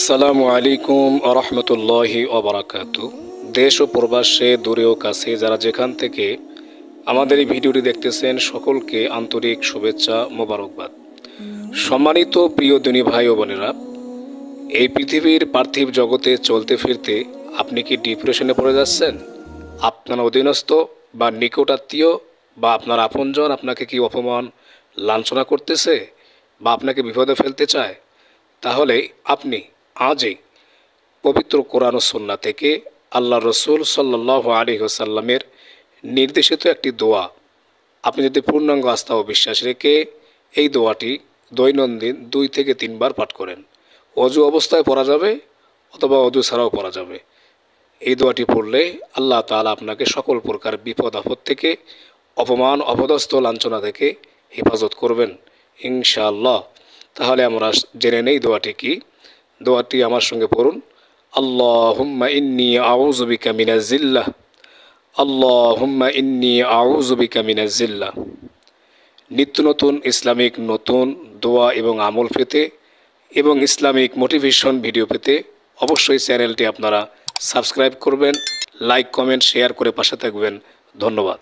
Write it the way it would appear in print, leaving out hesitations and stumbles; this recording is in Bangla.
আসসালামু আলাইকুম আরহামতুল্লাহি ওবারাকাতু। দেশ ও প্রবাসে দূরে ও কাছে যারা যেখান থেকে আমাদের এই ভিডিওটি দেখতেছেন সকলকে আন্তরিক শুভেচ্ছা মোবারকবাদ। সম্মানিত প্রিয় দিনী ভাই ও বোনেরা, এই পৃথিবীর পার্থিব জগতে চলতে ফিরতে আপনি কি ডিপ্রেশনে পড়ে যাচ্ছেন? আপনার অধীনস্থ বা নিকটাত্মীয় বা আপনার আপনজন আপনাকে কি অপমান লাঞ্ছনা করতেছে বা আপনাকে বিপদে ফেলতে চায়? তাহলে আপনি আজই পবিত্র কোরআন ও সুন্নাহ থেকে আল্লাহ রসুল সাল্লাল্লাহু আলাইহি ওয়াসাল্লামের নির্দেশিত একটি দোয়া আপনি যদি পূর্ণাঙ্গ আস্থা ও বিশ্বাস রেখে এই দোয়াটি দৈনন্দিন 2 থেকে 3 বার পাঠ করেন। অজু অবস্থায় পড়া যাবে অথবা অজু ছাড়াও পড়া যাবে। এই দোয়াটি পড়লে আল্লাহ তাআলা আপনাকে সকল প্রকার বিপদ আপদ থেকে, অপমান অপদস্থ লাঞ্ছনা থেকে হেফাজত করবেন ইনশাআল্লাহ। তাহলে আমরা জেনে নেই দোয়াটি কি। দোয়াটি আমার সঙ্গে পড়ুন। আল্লাহুম্মা ইন্নী আউযু বিকা মিনাজ জিল্লাহ, আল্লাহুম্মা ইন্নী আউযু বিকা মিনাজ জিল্লাহ। নিত্য নতুন ইসলামিক নতুন দোয়া এবং আমল পেতে এবং ইসলামিক মোটিভেশন ভিডিও পেতে অবশ্যই চ্যানেলটি আপনারা সাবস্ক্রাইব করবেন, লাইক কমেন্ট শেয়ার করে পাশে থাকবেন। ধন্যবাদ।